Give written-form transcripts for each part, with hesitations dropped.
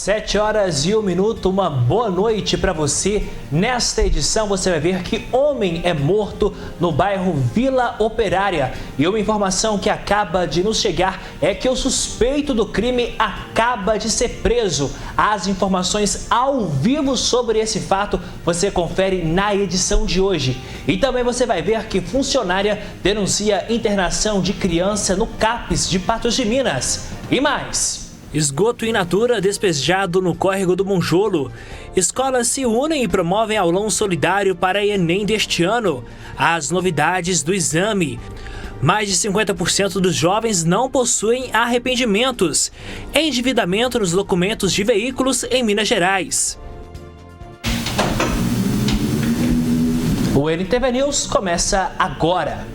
7h01, uma boa noite para você. Nesta edição você vai ver que homem é morto no bairro Vila Operária. E uma informação que acaba de nos chegar é que o suspeito do crime acaba de ser preso. As informações ao vivo sobre esse fato você confere na edição de hoje. E também você vai ver que funcionária denuncia internação de criança no CAPS de Patos de Minas. E mais... Esgoto in natura despejado no córrego do Monjolo. Escolas se unem e promovem aulão solidário para Enem deste ano. As novidades do exame. Mais de 50% dos jovens não possuem arrependimentos. Endividamento nos documentos de veículos em Minas Gerais. O NTV News começa agora.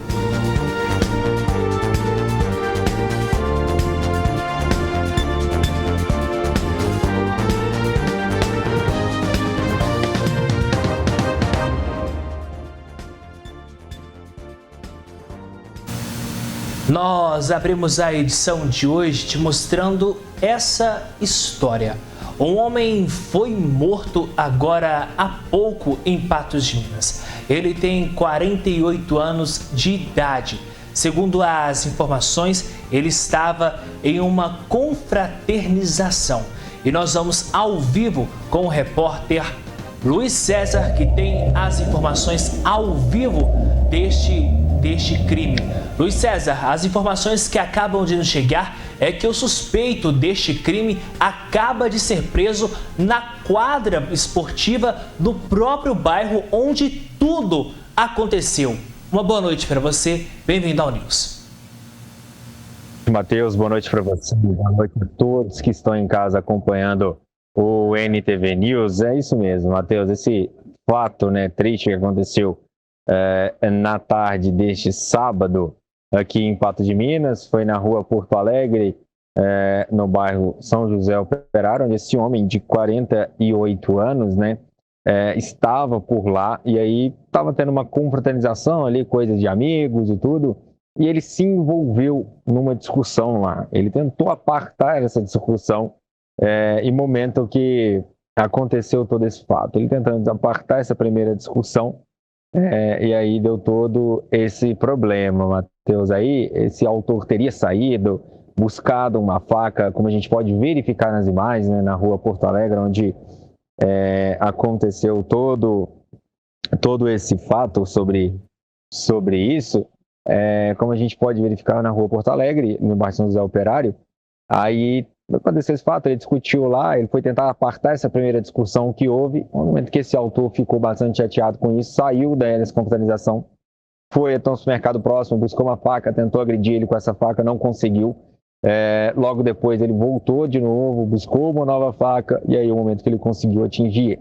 Nós abrimos a edição de hoje te mostrando essa história. Um homem foi morto agora há pouco em Patos de Minas. Ele tem 48 anos de idade. Segundo as informações, ele estava em uma confraternização. E nós vamos ao vivo com o repórter Luiz César, que tem as informações ao vivo deste crime. Luiz César, as informações que acabam de nos chegar é que o suspeito deste crime acaba de ser preso na quadra esportiva do próprio bairro onde tudo aconteceu. Uma boa noite para você, bem-vindo ao News. Matheus, boa noite para você, boa noite a todos que estão em casa acompanhando o NTV News. É isso mesmo, Matheus, esse fato triste que aconteceu na tarde deste sábado aqui em Patos de Minas, foi na rua Porto Alegre, no bairro São José Operário, onde esse homem de 48 anos, estava por lá, e aí estava tendo uma confraternização ali, coisas de amigos e tudo, e ele se envolveu numa discussão lá. Ele tentou apartar essa discussão em momento que aconteceu todo esse fato. Ele tentando apartar essa primeira discussão, e aí deu todo esse problema, Matheus. Aí esse autor teria saído, buscado uma faca, como a gente pode verificar nas imagens, na rua Porto Alegre, onde aconteceu todo esse fato sobre isso. Como a gente pode verificar na rua Porto Alegre, no bairro São José Operário, aí aconteceu esse fato, ele discutiu lá, ele foi tentar apartar essa primeira discussão que houve. No momento que esse autor ficou bastante chateado com isso, saiu dessa confraternização, foi até um supermercado próximo, buscou uma faca, tentou agredir ele com essa faca, não conseguiu. Logo depois ele voltou de novo, buscou uma nova faca, e aí o momento que ele conseguiu atingir,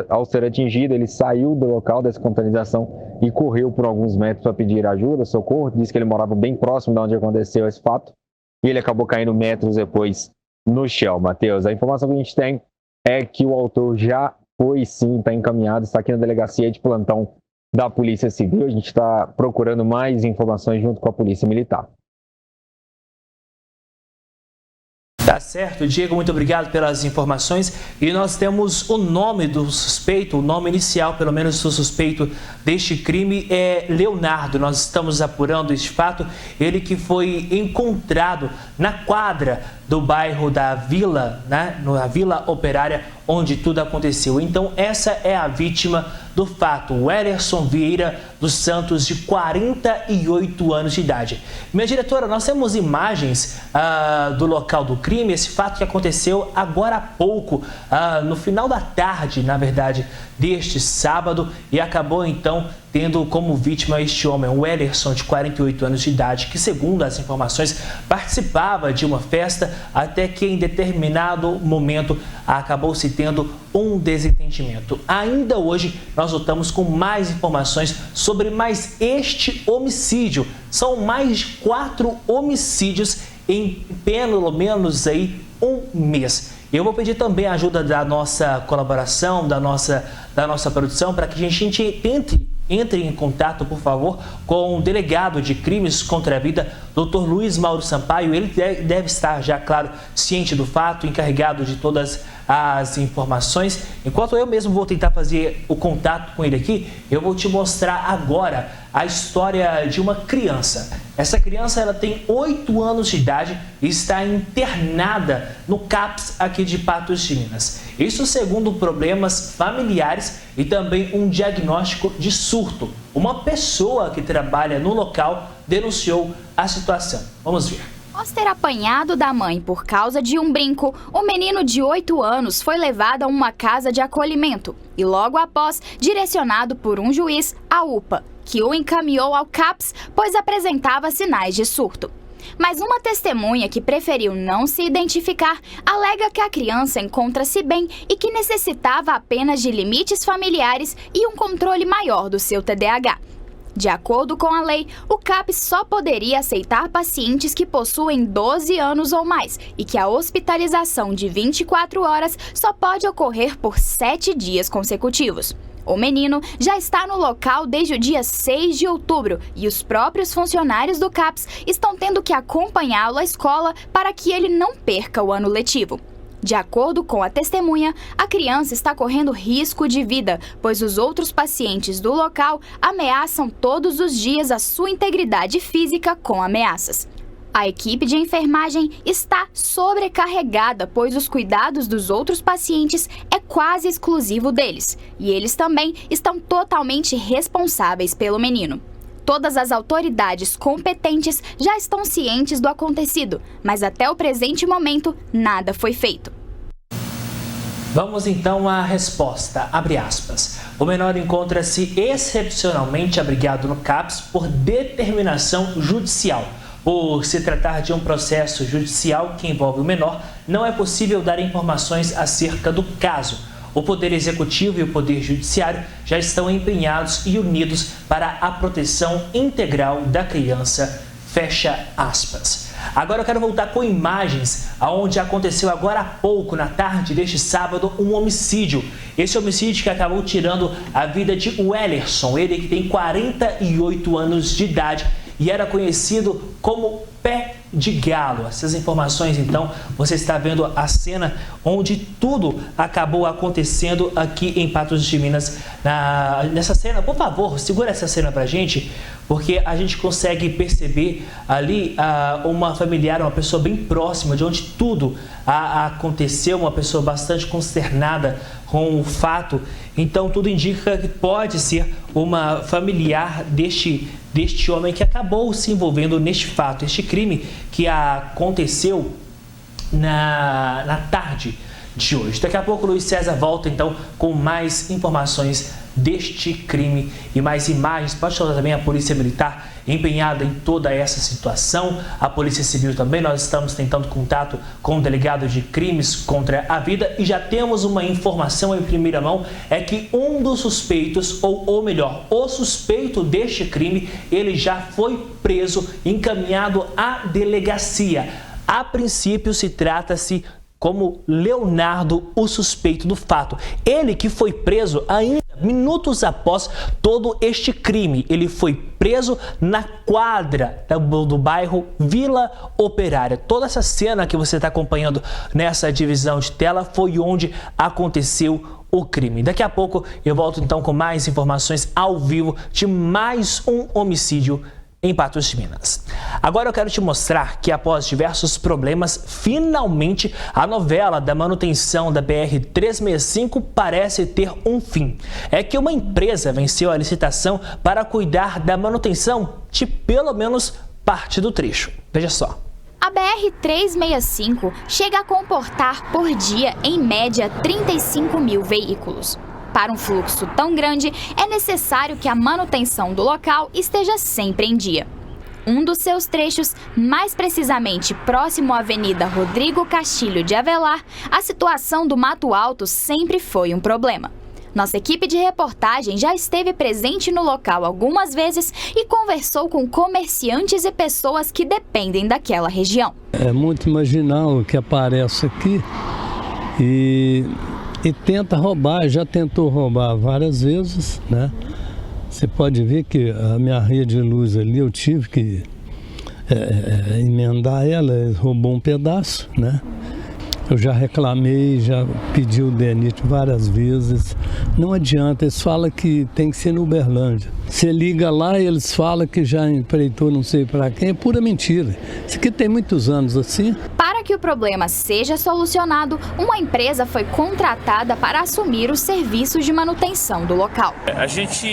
ao ser atingido, ele saiu do local dessa confraternização e correu por alguns metros para pedir ajuda, socorro. Disse que ele morava bem próximo de onde aconteceu esse fato, e ele acabou caindo metros depois no chão, Matheus. A informação que a gente tem é que o autor já foi sim, está encaminhado, está aqui na delegacia de plantão da Polícia Civil. A gente está procurando mais informações junto com a Polícia Militar. Tá certo, Diego, muito obrigado pelas informações. E nós temos o nome do suspeito, o nome inicial, pelo menos, do suspeito deste crime é Leonardo. Nós estamos apurando este fato. Ele que foi encontrado na quadra do bairro da Vila, na Vila Operária, onde tudo aconteceu. Então, essa é a vítima do fato, o Ellerson Vieira dos Santos, de 48 anos de idade. Minha diretora, nós temos imagens do local do crime, esse fato que aconteceu agora há pouco, no final da tarde, na verdade, deste sábado, e acabou então tendo como vítima este homem, o Ellerson, de 48 anos de idade, que, segundo as informações, participava de uma festa até que em determinado momento acabou se tendo um desentendimento. Ainda hoje nós voltamos com mais informações sobre mais este homicídio. São mais de 4 homicídios em pelo menos aí um mês. Eu vou pedir também a ajuda da nossa colaboração, da nossa produção, para que a gente tente entre em contato, por favor, com o delegado de crimes contra a vida, Dr. Luiz Mauro Sampaio. Ele deve estar já, claro, ciente do fato, encarregado de todas as informações. Enquanto eu mesmo vou tentar fazer o contato com ele aqui, eu vou te mostrar agora a história de uma criança. Essa criança, ela tem 8 anos de idade e está internada no CAPS aqui de Patos de Minas. Isso segundo problemas familiares e também um diagnóstico de surto. Uma pessoa que trabalha no local denunciou a situação. Vamos ver. Após ter apanhado da mãe por causa de um brinco, o menino de 8 anos foi levado a uma casa de acolhimento e logo após direcionado por um juiz à UPA, que o encaminhou ao CAPS, pois apresentava sinais de surto. Mas uma testemunha que preferiu não se identificar alega que a criança encontra-se bem e que necessitava apenas de limites familiares e um controle maior do seu TDAH. De acordo com a lei, o CAPS só poderia aceitar pacientes que possuem 12 anos ou mais e que a hospitalização de 24 horas só pode ocorrer por 7 dias consecutivos. O menino já está no local desde o dia 6 de outubro e os próprios funcionários do CAPS estão tendo que acompanhá-lo à escola para que ele não perca o ano letivo. De acordo com a testemunha, a criança está correndo risco de vida, pois os outros pacientes do local ameaçam todos os dias a sua integridade física com ameaças. A equipe de enfermagem está sobrecarregada, pois os cuidados dos outros pacientes é quase exclusivo deles, e eles também estão totalmente responsáveis pelo menino. Todas as autoridades competentes já estão cientes do acontecido, mas até o presente momento nada foi feito. Vamos então à resposta, abre aspas. O menor encontra-se excepcionalmente abrigado no CAPS por determinação judicial. Por se tratar de um processo judicial que envolve o menor, não é possível dar informações acerca do caso. O Poder Executivo e o Poder Judiciário já estão empenhados e unidos para a proteção integral da criança. Fecha aspas. Agora eu quero voltar com imagens aonde aconteceu agora há pouco, na tarde deste sábado, um homicídio. Esse homicídio que acabou tirando a vida de Wellerson, ele que tem 48 anos de idade e era conhecido como Pé de Galo. Essas informações, então, você está vendo a cena onde tudo acabou acontecendo aqui em Patos de Minas. Nessa cena, por favor, segura essa cena pra gente, porque a gente consegue perceber ali uma familiar, uma pessoa bem próxima de onde tudo aconteceu, uma pessoa bastante consternada com o fato. Então, tudo indica que pode ser uma familiar deste homem que acabou se envolvendo neste fato, este crime que aconteceu na tarde de hoje. Daqui a pouco o Luiz César volta então com mais informações deste crime e mais imagens. Pode falar também a Polícia Militar empenhada em toda essa situação, a Polícia Civil também. Nós estamos tentando contato com o delegado de crimes contra a vida e já temos uma informação em primeira mão, é que um dos suspeitos, ou melhor, o suspeito deste crime, ele já foi preso, encaminhado à delegacia. A princípio se trata-se como Leonardo, o suspeito do fato. Ele que foi preso ainda minutos após todo este crime. Ele foi preso na quadra do bairro Vila Operária. Toda essa cena que você está acompanhando nessa divisão de tela foi onde aconteceu o crime. Daqui a pouco eu volto então com mais informações ao vivo de mais um homicídio em Patos de Minas. Agora eu quero te mostrar que após diversos problemas, finalmente a novela da manutenção da BR-365 parece ter um fim. É que uma empresa venceu a licitação para cuidar da manutenção de pelo menos parte do trecho. Veja só. A BR-365 chega a comportar por dia, em média, 35 mil veículos. Para um fluxo tão grande, é necessário que a manutenção do local esteja sempre em dia. Um dos seus trechos, mais precisamente próximo à Avenida Rodrigo Castilho de Avelar, a situação do mato alto sempre foi um problema. Nossa equipe de reportagem já esteve presente no local algumas vezes e conversou com comerciantes e pessoas que dependem daquela região. É muito marginal o que aparece aqui e tenta roubar, já tentou roubar várias vezes, né? Você pode ver que a minha rede de luz ali, eu tive que emendar ela, roubou um pedaço, né? Eu já reclamei, já pedi o DENIT várias vezes. Não adianta, eles falam que tem que ser no Uberlândia. Você liga lá e eles falam que já empreitou não sei para quem, é pura mentira. Isso aqui tem muitos anos assim. Para que o problema seja solucionado, uma empresa foi contratada para assumir os serviços de manutenção do local. A gente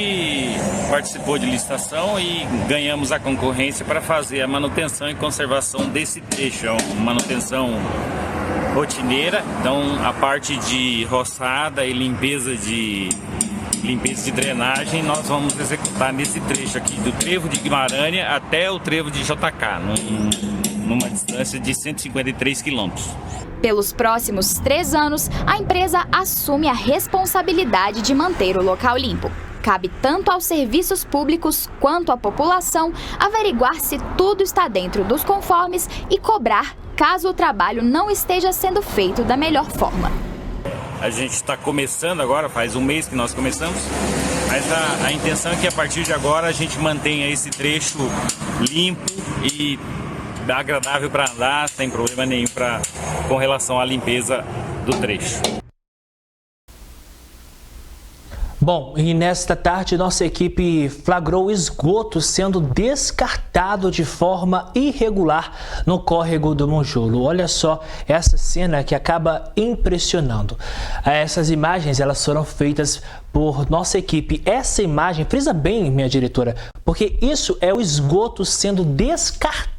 participou de licitação e ganhamos a concorrência para fazer a manutenção e conservação desse trecho, manutenção rotineira. Então a parte de roçada e limpeza de drenagem nós vamos executar nesse trecho aqui, do trevo de Guimarães até o trevo de JK, numa distância de 153 quilômetros. Pelos próximos 3 anos, a empresa assume a responsabilidade de manter o local limpo. Cabe tanto aos serviços públicos quanto à população averiguar se tudo está dentro dos conformes e cobrar caso o trabalho não esteja sendo feito da melhor forma. A gente está começando agora, faz um mês que nós começamos, mas a intenção é que a partir de agora a gente mantenha esse trecho limpo e agradável para andar, sem problema nenhum com relação à limpeza do trecho. Bom, e nesta tarde nossa equipe flagrou esgoto sendo descartado de forma irregular no córrego do Monjolo. Olha só essa cena que acaba impressionando. Essas imagens elas foram feitas por nossa equipe. Essa imagem, frisa bem, minha diretora, porque isso é o esgoto sendo descartado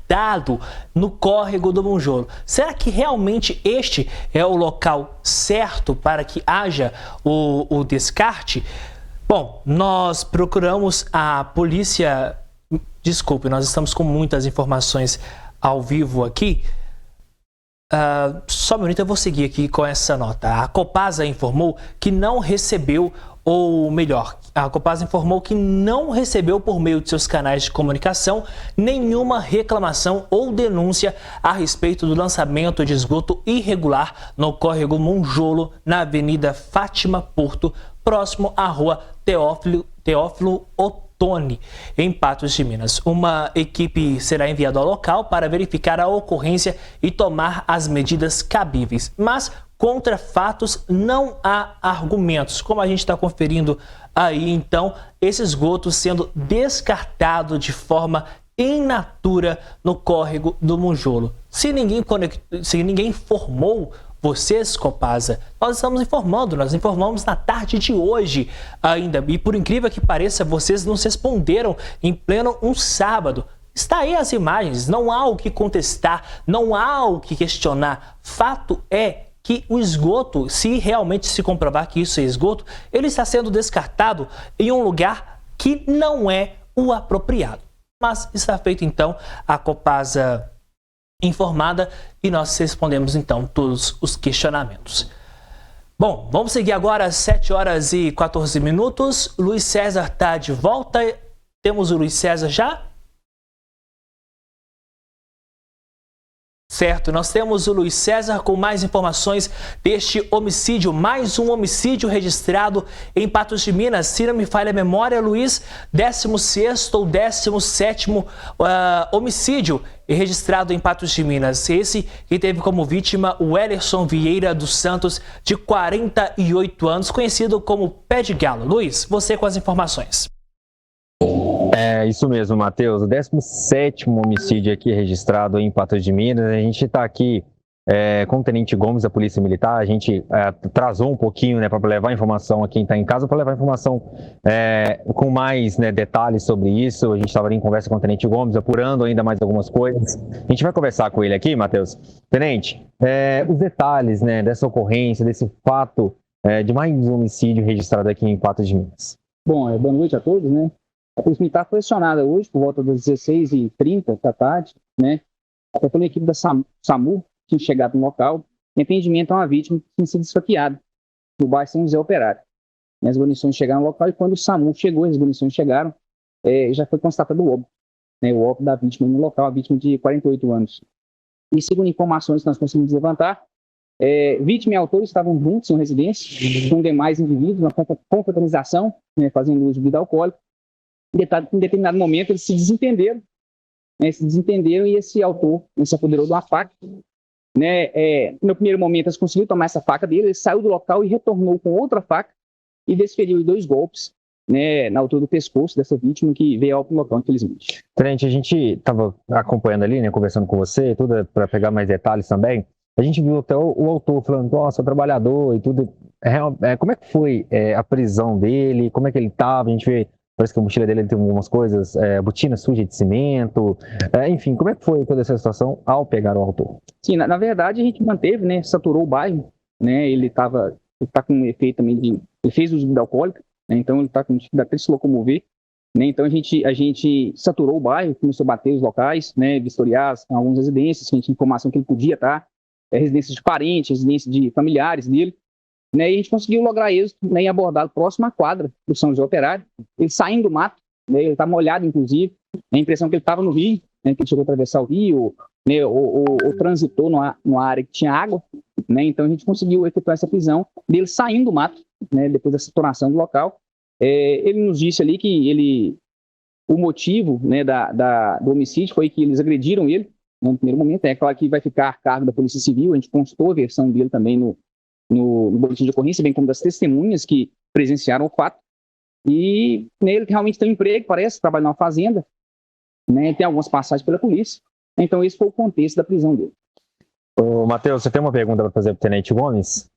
no córrego do Monjolo. Será que realmente este é o local certo para que haja o descarte? Bom, nós procuramos a polícia... Desculpe, nós estamos com muitas informações ao vivo aqui. Só um minuto, eu vou seguir aqui com essa nota. A Copasa informou que não recebeu, ou melhor, a Copasa informou que não recebeu por meio de seus canais de comunicação nenhuma reclamação ou denúncia a respeito do lançamento de esgoto irregular no córrego Monjolo, na Avenida Fátima Porto, próximo à Rua Teófilo Otoni, em Patos de Minas. Uma equipe será enviada ao local para verificar a ocorrência e tomar as medidas cabíveis. Mas contra fatos não há argumentos, como a gente está conferindo aí, então, esse esgoto sendo descartado de forma in natura no córrego do Monjolo. Se ninguém informou vocês, Copasa, nós estamos informando, nós informamos na tarde de hoje ainda. E por incrível que pareça, vocês nos responderam em pleno um sábado. Está aí as imagens, não há o que contestar, não há o que questionar. Fato é que o esgoto, se realmente se comprovar que isso é esgoto, ele está sendo descartado em um lugar que não é o apropriado. Mas está feito então a Copasa informada e nós respondemos então todos os questionamentos. Bom, vamos seguir agora às 7h14. Luiz César está de volta. Temos o Luiz César já? Certo, nós temos o Luiz César com mais informações deste homicídio, mais um homicídio registrado em Patos de Minas. Se não me falha a memória, Luiz, 16º ou 17º homicídio registrado em Patos de Minas. Esse que teve como vítima o Wellerson Vieira dos Santos, de 48 anos, conhecido como Pé de Galo. Luiz, você com as informações. É isso mesmo, Matheus. O 17º homicídio aqui registrado em Patos de Minas. A gente está aqui com o Tenente Gomes da Polícia Militar. A gente atrasou um pouquinho, né, para levar informação a quem está em casa, para levar informação com mais, né, detalhes sobre isso. A gente estava ali em conversa com o Tenente Gomes, apurando ainda mais algumas coisas. A gente vai conversar com ele aqui, Matheus. Tenente, os detalhes, né, dessa ocorrência, desse fato de mais um homicídio registrado aqui em Patos de Minas. Bom, boa noite a todos, né? A Polícia Militar foi acionada hoje, por volta das 16h30 da tarde, né? Até pela equipe da SAMU, que tinha chegado no local, em atendimento a uma vítima que tinha sido esfaqueada no bairro São José Operário. As guarnições chegaram no local e quando o SAMU chegou, as guarnições chegaram, já foi constatado o óbito, né? O óbito da vítima no local, a vítima de 48 anos. E segundo informações que nós conseguimos levantar, vítima e autor estavam juntos em uma residência, com demais indivíduos, uma confraternização, né, fazendo uso de bebida alcoólica. Em determinado momento, eles se desentenderam, né, e esse autor se apoderou de uma faca. Né, no primeiro momento, eles conseguiram tomar essa faca dele, ele saiu do local e retornou com outra faca e desferiu 2 golpes, né, na altura do pescoço dessa vítima que veio ao local, infelizmente. Tenente, a gente estava acompanhando ali, né, conversando com você, tudo para pegar mais detalhes também. A gente viu até o autor falando, nossa, trabalhador e tudo. Como é que foi a prisão dele? Como é que ele estava? A gente vê, parece que a mochila dele tem algumas coisas, botina suja de cimento. Enfim, como é que foi toda essa situação ao pegar o autor? Sim, na verdade a gente manteve, né, saturou o bairro, né, ele tá com um efeito também ele fez uso de bebida alcoólica, né, então ele tá com dificuldade de se locomover, né, então a gente saturou o bairro, começou a bater os locais, né, vistoriar algumas residências, que a gente tinha informação que ele podia estar, residências de parentes, residências de familiares dele, né, e a gente conseguiu lograr êxito, né, em abordá-lo próximo à quadra do São José Operário, ele saindo do mato, né, ele tá molhado, inclusive, a impressão que ele estava no rio, né, que ele chegou a atravessar o rio, né, ou transitou numa área que tinha água, né, então a gente conseguiu efetuar essa prisão dele saindo do mato, né, depois da saturação do local. Ele nos disse ali que o motivo, né, do homicídio foi que eles agrediram ele, né, no primeiro momento. É claro que vai ficar a cargo da Polícia Civil, a gente constou a versão dele também no boletim de ocorrência, bem como das testemunhas que presenciaram o fato. E ele realmente tem um emprego, parece, trabalha numa fazenda, né, tem algumas passagens pela polícia. Então, esse foi o contexto da prisão dele. Ô, Matheus, você tem uma pergunta para fazer para o Tenente Gomes?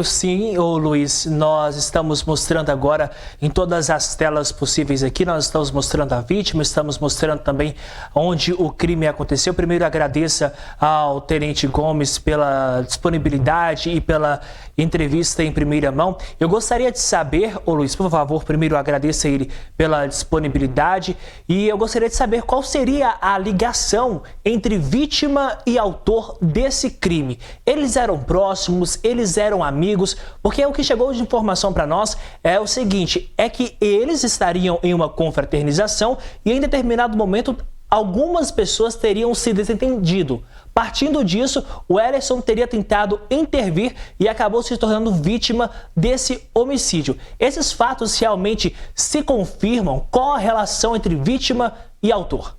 Sim, Luiz, nós estamos mostrando agora em todas as telas possíveis aqui, nós estamos mostrando a vítima, estamos mostrando também onde o crime aconteceu. Primeiro, agradeça ao Tenente Gomes pela disponibilidade e pela entrevista em primeira mão. Eu gostaria de saber, Luiz, por favor, primeiro agradeça ele pela disponibilidade e eu gostaria de saber qual seria a ligação entre vítima e autor desse crime. Eles eram próximos, eles eram amigos, porque o que chegou de informação para nós é o seguinte, é que eles estariam em uma confraternização e em determinado momento algumas pessoas teriam se desentendido. Partindo disso, o Ellerson teria tentado intervir e acabou se tornando vítima desse homicídio. Esses fatos realmente se confirmam? Qual a relação entre vítima e autor?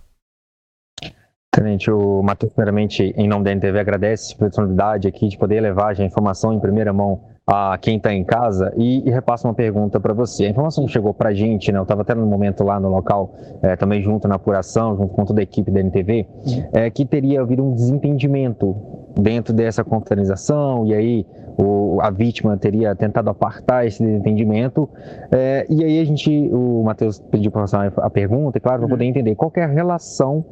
Tenente, o Matheus, primeiramente, em nome da NTV, agradece pela disponibilidade aqui de poder levar já a informação em primeira mão a quem está em casa e repassa uma pergunta para você. A informação que chegou para a gente, né, eu estava até no momento lá no local, também junto na apuração, junto com toda a equipe da NTV, que teria havido um desentendimento dentro dessa confraternização e aí a vítima teria tentado apartar esse desentendimento e aí o Matheus pediu para fazer a pergunta, e claro, para poder entender qual que é a relação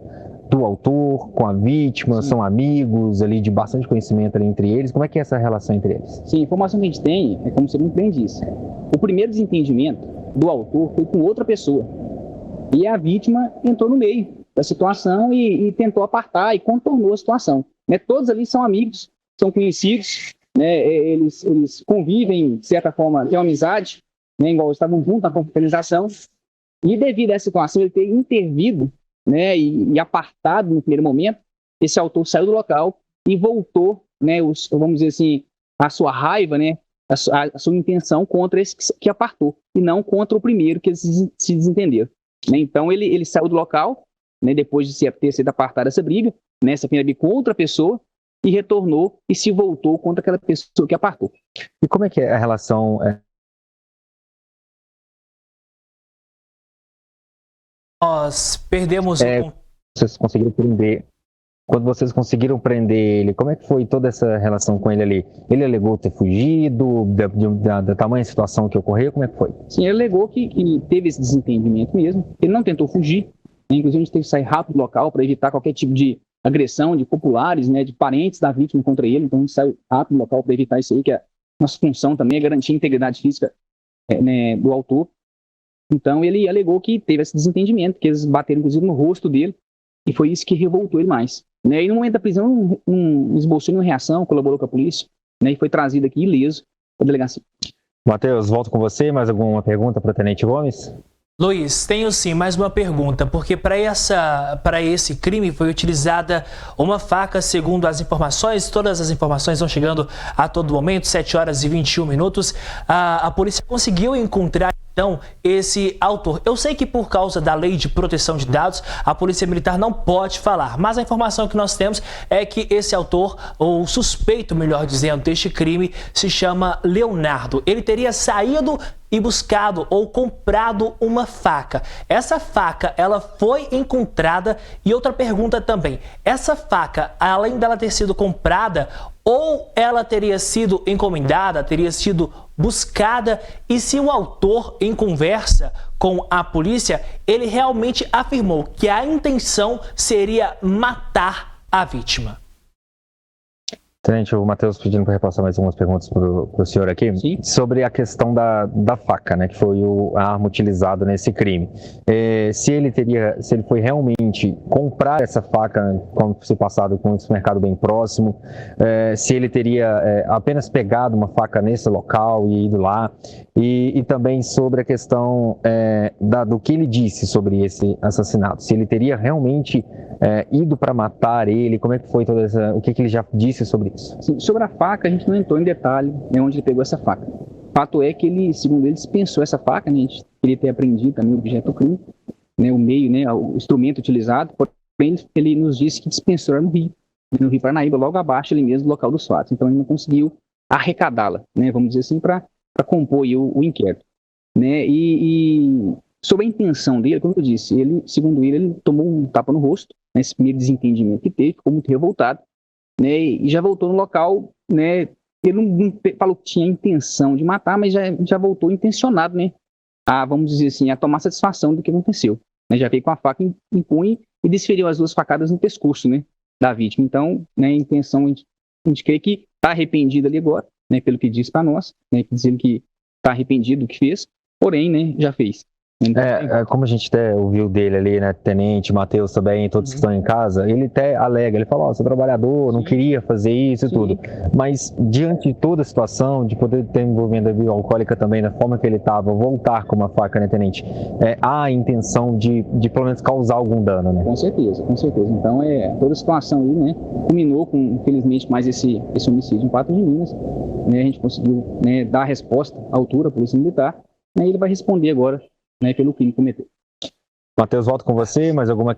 do autor com a vítima. Sim. São amigos ali de bastante conhecimento ali entre eles. Como é que é essa relação entre eles? Sim, a informação que a gente tem é como você muito bem disse. O primeiro desentendimento do autor foi com outra pessoa. E a vítima entrou no meio da situação e tentou apartar e contornou a situação. Né? Todos ali são amigos, são conhecidos, né? Eles convivem, de certa forma, têm uma amizade, né? Igual estavam juntos na confraternização. E devido a essa situação, ele ter intervido, né, e apartado no primeiro momento, esse autor saiu do local e voltou, né, vamos dizer assim, a sua raiva, né, a sua intenção contra esse que apartou, e não contra o primeiro que eles se desentenderam. Né? Então ele saiu do local, né, depois de ter sido apartado essa briga, né, essa primeira briga com outra pessoa, e retornou e se voltou contra aquela pessoa que apartou. E como é que é a relação... Nós perdemos vocês conseguiram prender. Quando vocês conseguiram prender ele, como é que foi toda essa relação com ele ali? Ele alegou ter fugido, da tamanha situação que ocorreu, como é que foi? Sim, ele alegou que teve esse desentendimento mesmo, ele não tentou fugir, né? Inclusive a gente teve que sair rápido do local para evitar qualquer tipo de agressão de populares, né, de parentes da vítima contra ele, então a gente saiu rápido do local para evitar isso aí, que a nossa função também é garantir a integridade física né, do autor. Então ele alegou que teve esse desentendimento, que eles bateram inclusive no rosto dele, e foi isso que revoltou ele mais. Né? E no momento da prisão não esboçou nenhuma reação, colaborou com a polícia, né? E foi trazido aqui ileso para a delegacia. Matheus, volto com você. Mais alguma pergunta para o Tenente Gomes? Luiz, tenho sim mais uma pergunta, porque para esse crime foi utilizada uma faca, segundo as informações, todas as informações estão chegando a todo momento, 7 horas e 21 minutos, a polícia conseguiu encontrar então esse autor. Eu sei que por causa da lei de proteção de dados, a Polícia Militar não pode falar, mas a informação que nós temos é que esse autor, ou suspeito, melhor dizendo, deste crime, se chama Leonardo. Ele teria saído e buscado ou comprado uma faca. Essa faca, ela foi encontrada. E outra pergunta também, essa faca, além dela ter sido comprada, ou ela teria sido encomendada, teria sido buscada, e se o autor, em conversa com a polícia, ele realmente afirmou que a intenção seria matar a vítima? Tenente, o Matheus pedindo para repassar mais algumas perguntas para o senhor aqui. Sim. Sobre a questão da faca, né, que foi a arma utilizada nesse crime. Se ele foi realmente comprar essa faca, como se passado com esse mercado bem próximo, se ele teria apenas pegado uma faca nesse local e ido lá, e também sobre a questão do que ele disse sobre esse assassinato, se ele teria realmente ido para matar ele, como é que foi o que ele já disse sobre isso? Sim, sobre a faca, a gente não entrou em detalhe onde ele pegou essa faca. O fato é que ele, segundo ele, dispensou essa faca, né? A gente queria ter apreendido também o objeto do crime, né? O meio, né? O instrumento utilizado, porém ele nos disse que dispensou no Rio Paranaíba, logo abaixo ali mesmo do local dos fatos. Então ele não conseguiu arrecadá-la, né? Vamos dizer assim, para compor aí o inquérito, né? E sobre a intenção dele, como eu disse, ele, segundo ele tomou um tapa no rosto, né? Esse primeiro desentendimento que teve, ficou muito revoltado, né, e já voltou no local, né, ele não falou que tinha intenção de matar, mas já voltou intencionado, né, vamos dizer assim, a tomar satisfação do que aconteceu, né, já veio com a faca em punho e desferiu as 2 facadas no pescoço, né, da vítima. Então, né, a intenção, a gente crê que está arrependido ali agora, né, pelo que disse para nós, né, dizendo que está arrependido do que fez, porém, né, já fez. Como a gente até ouviu dele ali, né, Tenente, Matheus também, todos que estão em casa, ele até alega, ele fala, sou trabalhador, não queria fazer isso e tudo, mas diante de toda a situação, de poder ter envolvendo a bebida alcoólica também, da forma que ele estava, voltar com uma faca, né, Tenente, há a intenção de pelo menos causar algum dano, né? Com certeza. Então, toda a situação aí, né, culminou com, infelizmente, mais esse homicídio em Patos de Minas, né, a gente conseguiu, né, dar a resposta à altura à Polícia Militar, né, e ele vai responder agora, né, pelo crime cometido. Matheus, volto com você, mais alguma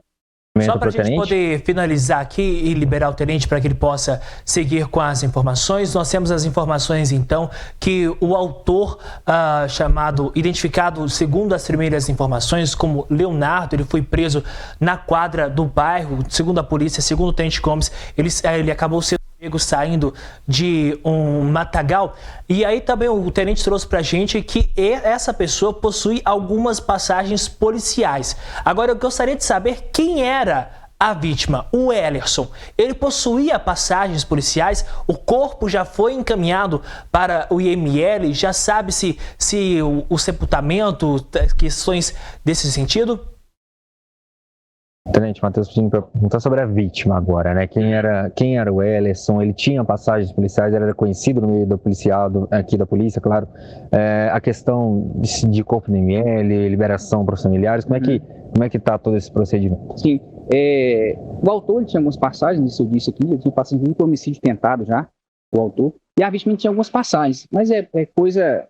Só para a gente poder finalizar aqui e liberar o tenente para que ele possa seguir com as informações. Nós temos as informações, então, que o autor identificado, segundo as primeiras informações, como Leonardo, ele foi preso na quadra do bairro. Segundo a polícia, segundo o tenente Gomes, ele acabou sendo saindo de um matagal. E aí também o tenente trouxe pra gente que essa pessoa possui algumas passagens policiais. Agora eu gostaria de saber quem era a vítima, o Ellerson. Ele possuía passagens policiais, o corpo já foi encaminhado para o IML, já sabe-se se o sepultamento, questões desse sentido? Tenente Matheus pedindo para perguntar sobre a vítima agora, né? Quem era o Ellerson? Ele tinha passagens policiais, ele era conhecido no meio do policial, aqui da polícia, claro. A questão de corpo no IML, liberação para os familiares, como é que está todo esse procedimento? Sim, o autor tinha algumas passagens, isso eu disse aqui, ele tinha passagem de homicídio tentado já, o autor, e a vítima tinha algumas passagens, mas é coisa,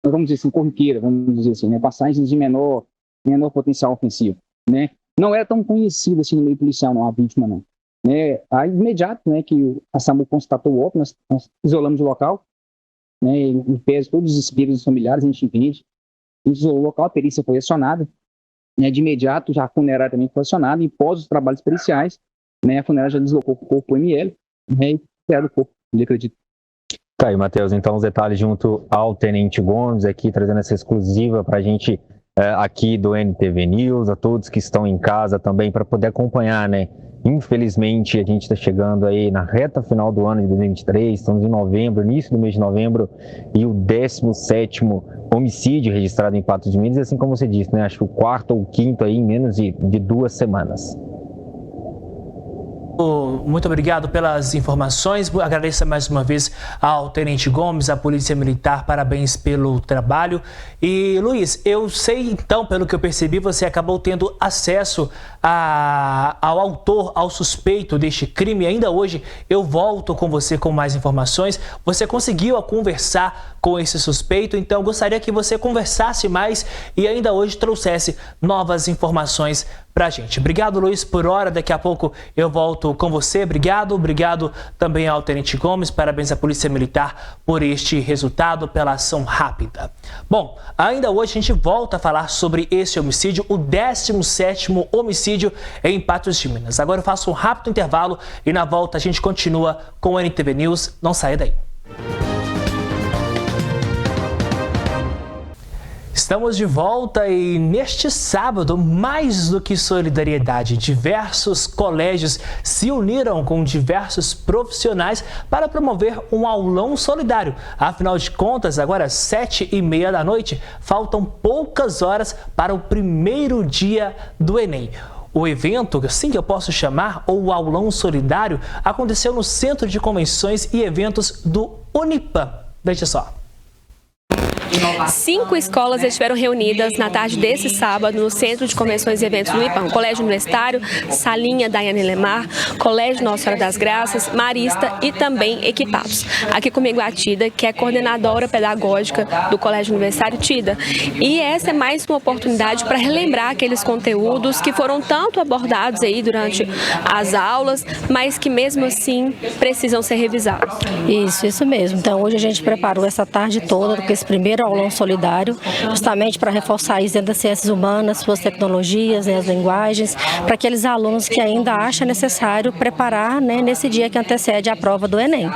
vamos dizer assim, corriqueira, vamos dizer assim, né? Passagens de menor potencial ofensivo, né? Não era tão conhecido assim no meio policial, não, a vítima, não. Né? Aí, imediato, né, que a SAMU constatou o óbito, nós isolamos o local, né, em pés todos os espíritos dos familiares, a gente entende. A gente isolou o local, a perícia foi acionada, né, de imediato, já a funerária também foi acionada, e pós os trabalhos periciais, né, a funerária já deslocou o corpo ML, né, e era o corpo, ele acredita. Tá aí, Matheus, então os detalhes junto ao Tenente Gomes, aqui trazendo essa exclusiva para a gente aqui do NTV News, a todos que estão em casa também, para poder acompanhar, né? Infelizmente, a gente está chegando aí na reta final do ano de 2023, estamos em novembro, início do mês de novembro, e o 17º homicídio registrado em Patos de Minas, assim como você disse, né? Acho que o 4º ou 5º aí em menos de 2 semanas. Muito obrigado pelas informações. Agradeço mais uma vez ao Tenente Gomes, à Polícia Militar. Parabéns pelo trabalho. E, Luiz, eu sei, então, pelo que eu percebi, você acabou tendo acesso ao autor, ao suspeito deste crime. Ainda hoje eu volto com você com mais informações. Você conseguiu conversar com esse suspeito, então eu gostaria que você conversasse mais e ainda hoje trouxesse novas informações pra gente. Obrigado, Luiz, por hora. Daqui a pouco eu volto com você. Obrigado também ao Tenente Gomes. Parabéns à Polícia Militar por este resultado, pela ação rápida. Bom, ainda hoje a gente volta a falar sobre esse homicídio, o 17º homicídio em Patos de Minas. Agora eu faço um rápido intervalo e na volta a gente continua com o NTV News. Não saia daí. Estamos de volta e neste sábado, mais do que solidariedade, diversos colégios se uniram com diversos profissionais para promover um aulão solidário. Afinal de contas, agora às 7h30 da noite, faltam poucas horas para o primeiro dia do Enem. O evento, assim que eu posso chamar, ou o aulão solidário, aconteceu no Centro de Convenções e Eventos do Unipan. Veja só. 5 escolas estiveram reunidas na tarde desse sábado no Centro de Convenções e Eventos do IPAM. Colégio Universitário, Salinha Daiane Lemar, Colégio Nossa Senhora das Graças, Marista e também equipados. Aqui comigo a Tida, que é coordenadora pedagógica do Colégio Universitário. Tida, e essa é mais uma oportunidade para relembrar aqueles conteúdos que foram tanto abordados aí durante as aulas, mas que mesmo assim precisam ser revisados. Isso mesmo. Então hoje a gente preparou essa tarde toda com esse primeiro aulão solidário, justamente para reforçar isso dentro das ciências humanas, suas tecnologias, as linguagens, para aqueles alunos que ainda acham necessário preparar, nesse dia que antecede a prova do Enem.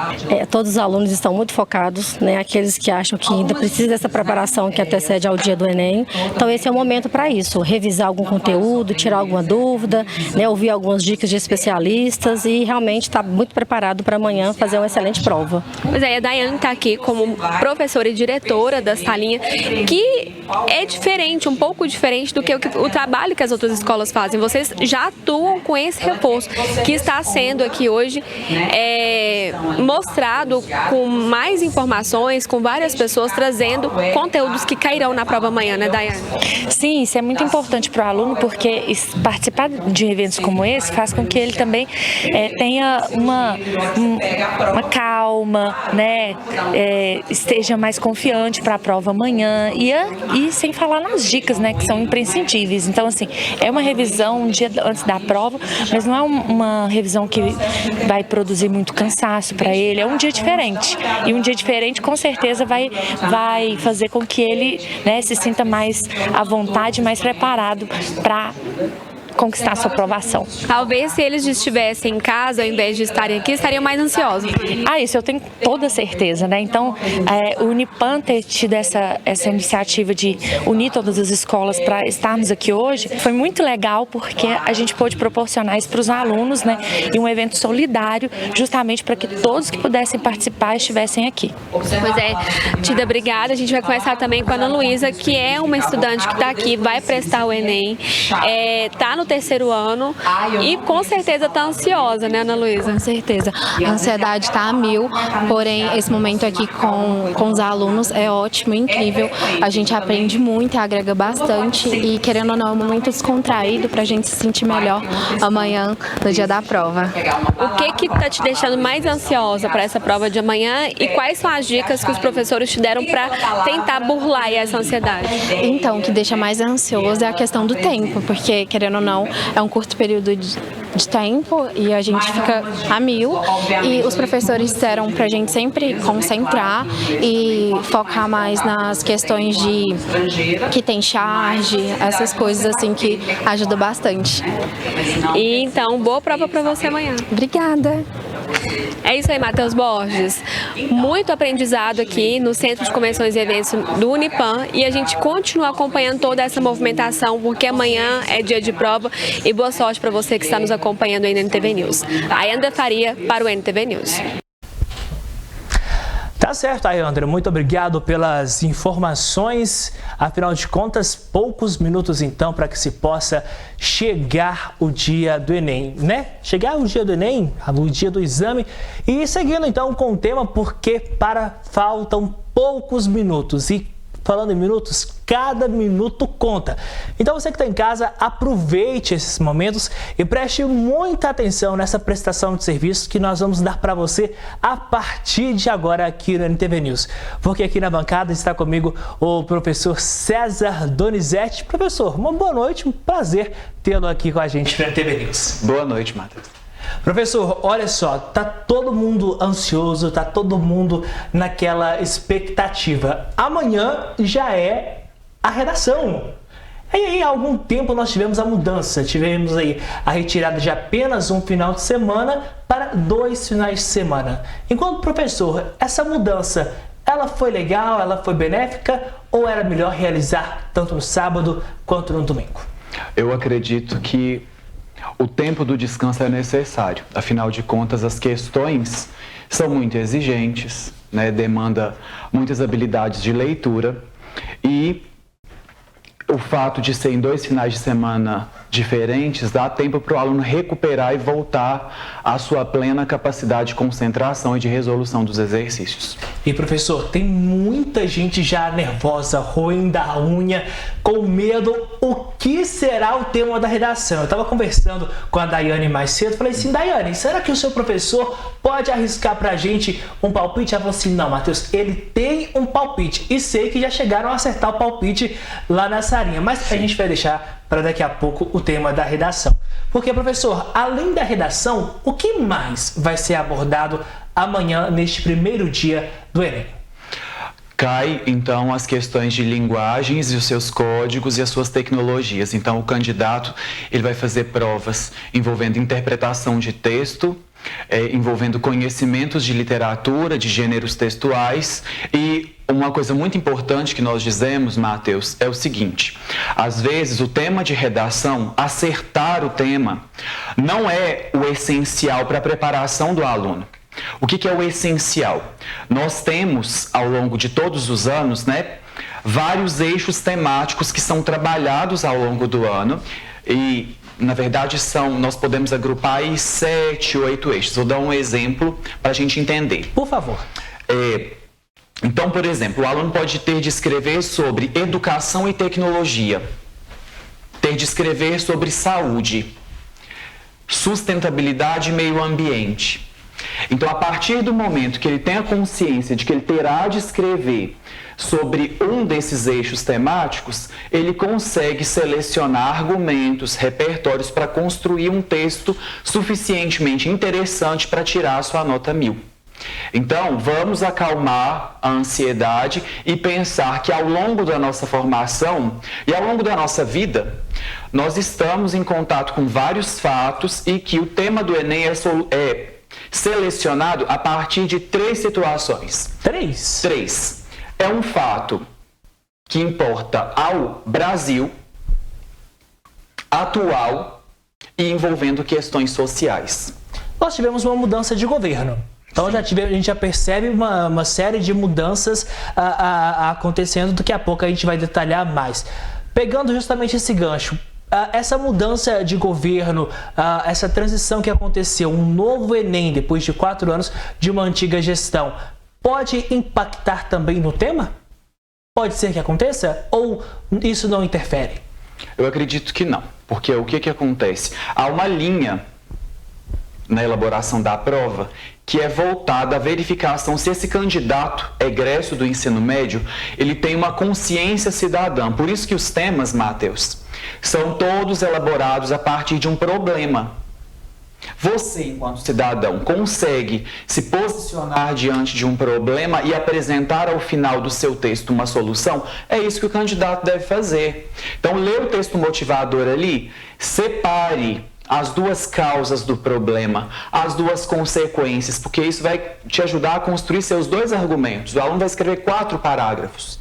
Todos os alunos estão muito focados, aqueles que acham que ainda precisa dessa preparação que antecede ao dia do Enem. Então esse é o momento para isso, revisar algum conteúdo, tirar alguma dúvida, ouvir algumas dicas de especialistas e realmente estar muito preparado para amanhã fazer uma excelente prova. Pois é, a Daiane está aqui como professora e diretora da Salinha, que é diferente, um pouco diferente do que o trabalho que as outras escolas fazem. Vocês já atuam com esse reforço que está sendo aqui hoje mostrado com mais informações, com várias pessoas trazendo conteúdos que cairão na prova amanhã, né, Daiane? Sim, isso é muito importante para o aluno, porque participar de eventos como esse faz com que ele também tenha uma calma, esteja mais confiante para a prova amanhã e sem falar nas dicas, que são imprescindíveis. Então, assim, é uma revisão um dia antes da prova, mas não é uma revisão que vai produzir muito cansaço para ele, é um dia diferente. E um dia diferente, com certeza, vai fazer com que ele se sinta mais à vontade, mais preparado para conquistar a sua aprovação. Talvez se eles estivessem em casa, ao invés de estarem aqui, estariam mais ansiosos. Isso eu tenho toda certeza, Então, o Unipan ter tido essa iniciativa de unir todas as escolas para estarmos aqui hoje, foi muito legal porque a gente pôde proporcionar isso para os alunos, e um evento solidário, justamente para que todos que pudessem participar estivessem aqui. Pois é, Tida, obrigada. A gente vai conversar também com a Ana Luísa, que é uma estudante que está aqui, vai prestar o Enem, está no 3º ano e com certeza está ansiosa, né, Ana Luísa? Com certeza. A ansiedade está a 1000, porém esse momento aqui com os alunos é ótimo, incrível. A gente aprende muito e agrega bastante e, querendo ou não, é um momento descontraído para a gente se sentir melhor amanhã, no dia da prova. O que está te deixando mais ansiosa para essa prova de amanhã e quais são as dicas que os professores te deram para tentar burlar essa ansiedade? Então, o que deixa mais ansioso é a questão do tempo, porque, querendo ou não, é um curto período de tempo e a gente fica a 1000 e os professores disseram pra gente sempre concentrar e focar mais nas questões de que tem charge, essas coisas assim que ajudam bastante. E então, boa prova pra você amanhã. Obrigada. É isso aí, Matheus Borges. Muito aprendizado aqui no Centro de Convenções e Eventos do Unipan e a gente continua acompanhando toda essa movimentação porque amanhã é dia de prova e boa sorte para você que está nos acompanhando aí no NTV News. A André Faria para o NTV News. Tá certo, Ayandra. Muito obrigado pelas informações. Afinal de contas, poucos minutos então para que se possa chegar o dia do Enem, né? Chegar o dia do Enem, o dia do exame. E seguindo então com o tema, porque faltam poucos minutos. E falando em minutos, cada minuto conta. Então você que está em casa, aproveite esses momentos e preste muita atenção nessa prestação de serviços que nós vamos dar para você a partir de agora aqui no NTV News. Porque aqui na bancada está comigo o professor César Donizete. Professor, uma boa noite, um prazer tê-lo aqui com a gente no NTV News. Boa noite, Matheus. Professor, olha só, tá todo mundo ansioso, tá todo mundo naquela expectativa. Amanhã já é a redação. E aí, há algum tempo nós tivemos a mudança, tivemos aí a retirada de apenas um final de semana para 2 finais de semana. Enquanto professor, essa mudança, ela foi legal, ela foi benéfica ou era melhor realizar tanto no sábado quanto no domingo? Eu acredito que o tempo do descanso é necessário. Afinal de contas, as questões são muito exigentes, né? Demanda muitas habilidades de leitura e o fato de ser em 2 finais de semana diferentes dá tempo para o aluno recuperar e voltar à sua plena capacidade de concentração e de resolução dos exercícios. E professor, tem muita gente já nervosa, roendo a unha, com medo. O que será o tema da redação? Eu estava conversando com a Daiane mais cedo, falei assim, Daiane, será que o seu professor pode arriscar para a gente um palpite? Ela falou assim, não, Matheus, ele tem um palpite e sei que já chegaram a acertar o palpite lá na salinha, mas a gente vai deixar para daqui a pouco o tema da redação. Porque, professor, além da redação, o que mais vai ser abordado amanhã, neste primeiro dia do Enem? Cai, então, as questões de linguagens e os seus códigos e as suas tecnologias. Então, o candidato ele vai fazer provas envolvendo interpretação de texto, envolvendo conhecimentos de literatura, de gêneros textuais. E uma coisa muito importante que nós dizemos, Matheus, é o seguinte: às vezes o tema de redação, acertar o tema, não é o essencial para a preparação do aluno. O que é o essencial? Nós temos, ao longo de todos os anos, vários eixos temáticos que são trabalhados ao longo do ano e, na verdade, nós podemos agrupar aí 7, 8 eixos. Vou dar um exemplo para a gente entender. Por favor. Então, por exemplo, o aluno pode ter de escrever sobre educação e tecnologia, ter de escrever sobre saúde, sustentabilidade e meio ambiente. Então, a partir do momento que ele tem a consciência de que ele terá de escrever sobre um desses eixos temáticos, ele consegue selecionar argumentos, repertórios para construir um texto suficientemente interessante para tirar a sua nota 1000. Então, vamos acalmar a ansiedade e pensar que ao longo da nossa formação e ao longo da nossa vida, nós estamos em contato com vários fatos e que o tema do Enem é selecionado a partir de 3 situações. 3? 3. É um fato que importa ao Brasil, atual e envolvendo questões sociais. Nós tivemos uma mudança de governo. Então a gente já percebe uma série de mudanças acontecendo, daqui a pouco a gente vai detalhar mais. Pegando justamente esse gancho, essa mudança de governo, essa transição que aconteceu, um novo Enem depois de 4 anos de uma antiga gestão, pode impactar também no tema? Pode ser que aconteça ou isso não interfere? Eu acredito que não, porque o que acontece? Há uma linha na elaboração da prova que é voltada à verificação se esse candidato egresso do ensino médio, ele tem uma consciência cidadã. Por isso que os temas, Matheus, são todos elaborados a partir de um problema. Você, enquanto cidadão, consegue se posicionar diante de um problema e apresentar ao final do seu texto uma solução? É isso que o candidato deve fazer. Então, lê o texto motivador ali, separe as 2 causas do problema, as 2 consequências, porque isso vai te ajudar a construir seus 2 argumentos. O aluno vai escrever 4 parágrafos.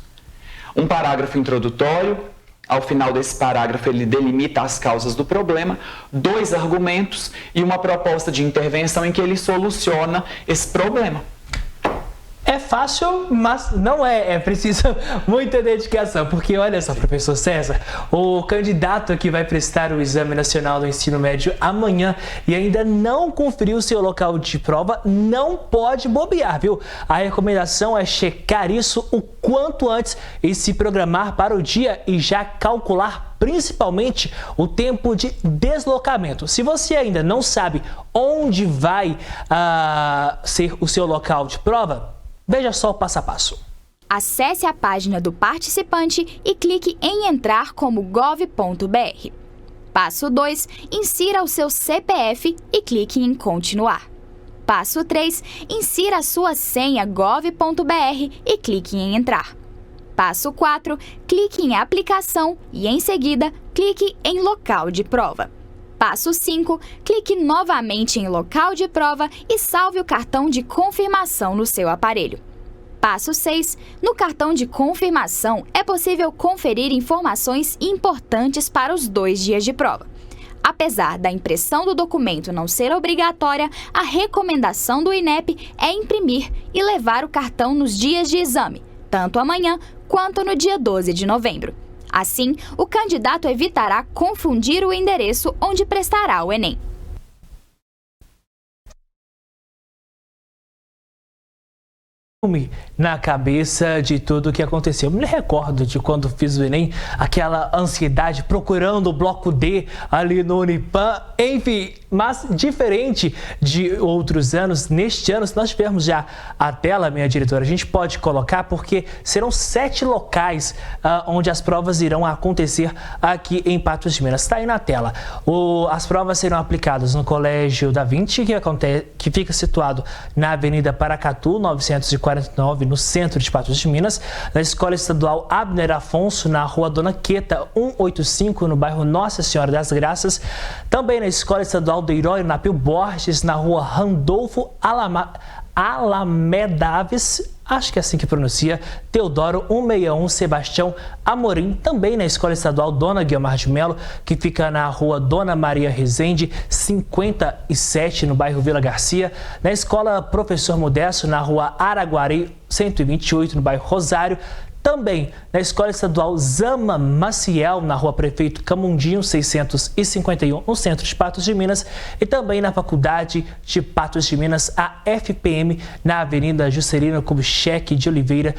Um parágrafo introdutório, ao final desse parágrafo ele delimita as causas do problema, 2 argumentos e uma proposta de intervenção em que ele soluciona esse problema. É fácil, mas não é. É preciso muita dedicação. Porque, olha só, professor César, o candidato que vai prestar o Exame Nacional do Ensino Médio amanhã e ainda não conferiu o seu local de prova, não pode bobear, viu? A recomendação é checar isso o quanto antes e se programar para o dia e já calcular principalmente o tempo de deslocamento. Se você ainda não sabe onde vai ser o seu local de prova, veja só o passo a passo. Acesse a página do participante e clique em entrar como gov.br. Passo 2, insira o seu CPF e clique em continuar. Passo 3, insira a sua senha gov.br e clique em entrar. Passo 4, clique em aplicação e em seguida clique em local de prova. Passo 5, clique novamente em local de prova e salve o cartão de confirmação no seu aparelho. Passo 6, no cartão de confirmação é possível conferir informações importantes para os 2 dias de prova. Apesar da impressão do documento não ser obrigatória, a recomendação do INEP é imprimir e levar o cartão nos dias de exame, tanto amanhã quanto no dia 12 de novembro. Assim, o candidato evitará confundir o endereço onde prestará o Enem. Na cabeça de tudo o que aconteceu. Eu me recordo de quando fiz o Enem, aquela ansiedade procurando o bloco D ali no Unipam, enfim, mas diferente de outros anos, neste ano, se nós tivermos já a tela, minha diretora, a gente pode colocar porque serão 7 locais onde as provas irão acontecer aqui em Patos de Minas. Está aí na tela. As provas serão aplicadas no Colégio da Vinci, que fica situado na Avenida Paracatu, 949, no centro de Patos de Minas, na Escola Estadual Abner Afonso, na Rua Dona Queta, 185, no bairro Nossa Senhora das Graças, também na Escola Estadual Deiró, na Pio Borges, na Rua Randolfo Alamedaves, acho que é assim que pronuncia, Teodoro 161, Sebastião Amorim, também na Escola Estadual Dona Guiomar de Melo, que fica na Rua Dona Maria Rezende, 57, no bairro Vila Garcia, na Escola Professor Modesto, na Rua Araguari, 128, no bairro Rosário, também na Escola Estadual Zama Maciel, na Rua Prefeito Camundinho, 651, no centro de Patos de Minas, e também na Faculdade de Patos de Minas, a FPM, na Avenida Juscelino Kubitschek de Oliveira,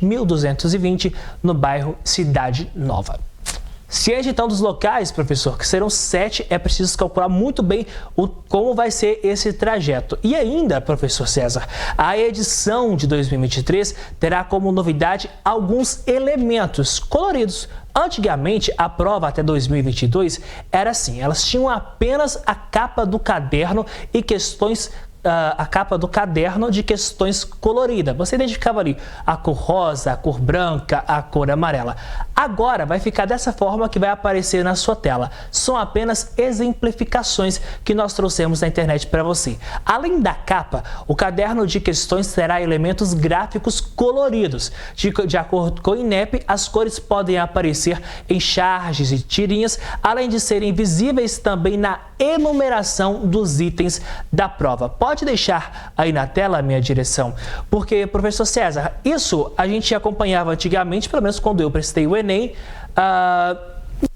1220, no bairro Cidade Nova. Ciente então dos locais, professor, que serão 7, é preciso calcular muito bem como vai ser esse trajeto. E ainda, professor César, a edição de 2023 terá como novidade alguns elementos coloridos. Antigamente, a prova até 2022 era assim, elas tinham apenas a capa do caderno e questões a capa do caderno de questões coloridas. Você identificava ali a cor rosa, a cor branca, a cor amarela. Agora vai ficar dessa forma que vai aparecer na sua tela. São apenas exemplificações que nós trouxemos na internet para você. Além da capa, o caderno de questões terá elementos gráficos coloridos. De acordo com o INEP, as cores podem aparecer em charges e tirinhas, além de serem visíveis também na enumeração dos itens da prova. Pode deixar aí na tela a minha direção, porque, professor César, isso a gente acompanhava antigamente, pelo menos quando eu prestei o Enem,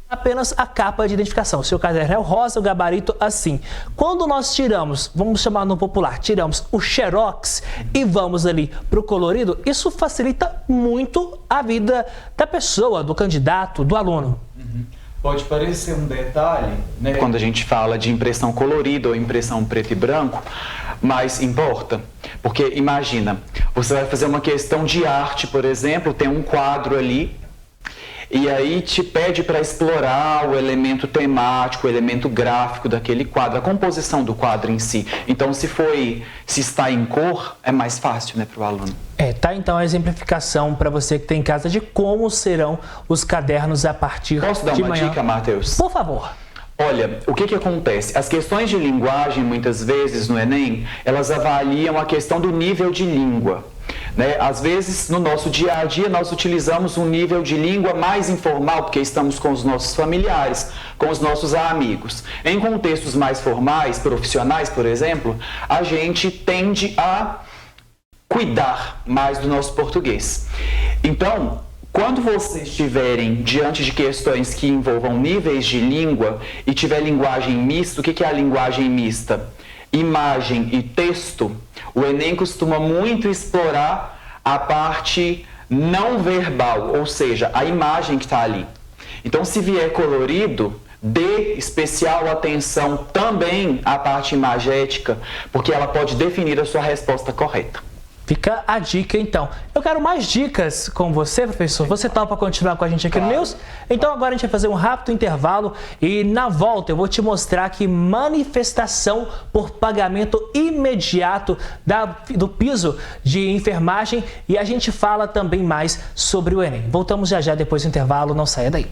apenas a capa de identificação. O seu caderno é o rosa, o gabarito assim. Quando nós tiramos, vamos chamar no popular, tiramos o xerox e vamos ali para o colorido, isso facilita muito a vida da pessoa, do candidato, do aluno. Pode parecer um detalhe, né, quando a gente fala de impressão colorida ou impressão preto e branco, mas importa, porque imagina, você vai fazer uma questão de arte, por exemplo, tem um quadro ali, e aí te pede para explorar o elemento temático, o elemento gráfico daquele quadro, a composição do quadro em si. Então, se está em cor, é mais fácil, né, para o aluno. Tá então a exemplificação para você que tem em casa de como serão os cadernos a partir de manhã. Posso dar uma dica, Matheus? Por favor. Olha, o que acontece? As questões de linguagem, muitas vezes, no Enem, elas avaliam a questão do nível de língua. Né? Às vezes, no nosso dia a dia, nós utilizamos um nível de língua mais informal, porque estamos com os nossos familiares, com os nossos amigos. Em contextos mais formais, profissionais, por exemplo, a gente tende a cuidar mais do nosso português. Então, quando vocês estiverem diante de questões que envolvam níveis de língua e tiver linguagem mista, o que é a linguagem mista? Imagem e texto, o Enem costuma muito explorar a parte não verbal, ou seja, a imagem que está ali. Então, se vier colorido, dê especial atenção também à parte imagética, porque ela pode definir a sua resposta correta. Fica a dica, então. Eu quero mais dicas com você, professor. Você topa continuar com a gente aqui no News? Então agora a gente vai fazer um rápido intervalo e na volta eu vou te mostrar que manifestação por pagamento imediato do piso de enfermagem e a gente fala também mais sobre o Enem. Voltamos já já depois do intervalo, não saia daí.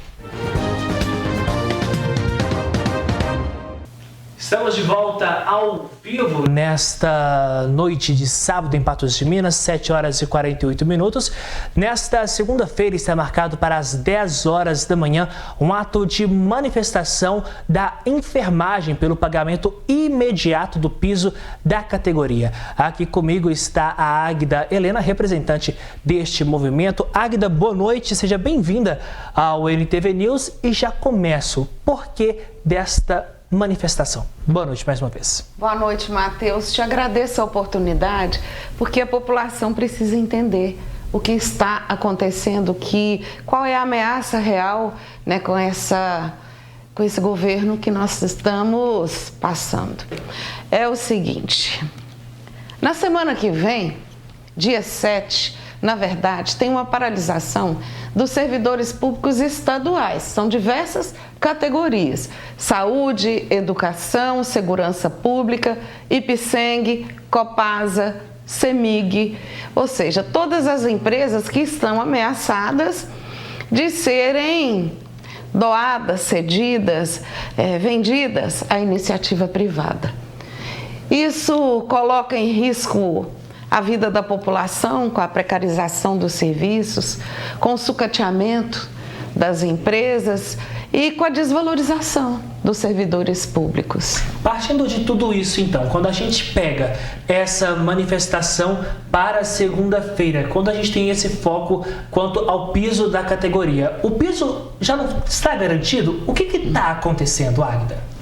Estamos de volta ao vivo nesta noite de sábado em Patos de Minas, 7 horas e 48 minutos. Nesta segunda-feira está marcado para as 10 horas da manhã um ato de manifestação da enfermagem pelo pagamento imediato do piso da categoria. Aqui comigo está a Águida Helena, representante deste movimento. Águida, boa noite, seja bem-vinda ao NTV News e já começo. Por que desta manifestação? Boa noite mais uma vez. Boa noite, Matheus. Te agradeço a oportunidade, porque a população precisa entender o que está acontecendo, qual é a ameaça real, né, com esse governo que nós estamos passando. É o seguinte, na semana que vem, dia 7, na verdade, tem uma paralisação dos servidores públicos estaduais. São diversas categorias: saúde, educação, segurança pública, IPSENG, Copasa, CEMIG, ou seja, todas as empresas que estão ameaçadas de serem doadas, cedidas, vendidas à iniciativa privada. Isso coloca em risco a vida da população, com a precarização dos serviços, com o sucateamento das empresas e com a desvalorização dos servidores públicos. Partindo de tudo isso, então, quando a gente pega essa manifestação para segunda-feira, quando a gente tem esse foco quanto ao piso da categoria, o piso já não está garantido? O que está acontecendo, Águida?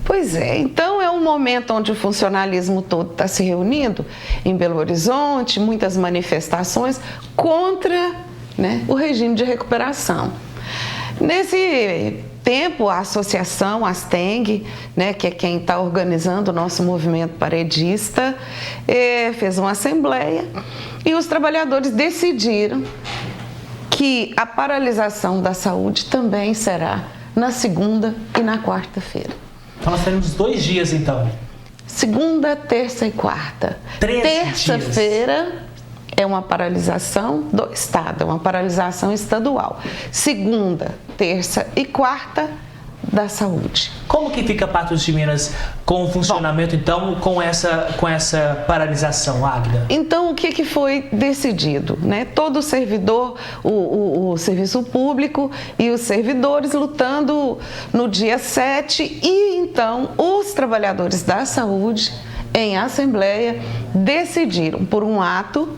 Pois é, então é um momento onde o funcionalismo todo está se reunindo em Belo Horizonte, muitas manifestações contra, né, o regime de recuperação. Nesse tempo, a associação, a ASTENG, né, que é quem está organizando o nosso movimento paredista, fez uma assembleia e os trabalhadores decidiram que a paralisação da saúde também será na segunda e na quarta-feira. Então nós teremos 2 dias, então. Segunda, terça e quarta. Terça-feira é uma paralisação do Estado, é uma paralisação estadual. Segunda, terça e quarta, da saúde. Como que fica Patos de Minas com o funcionamento, então, com essa paralisação, Águida? Então, o que foi decidido, né? Todo servidor, o serviço público e os servidores lutando no dia 7 e, então, os trabalhadores da saúde, em assembleia, decidiram por um ato,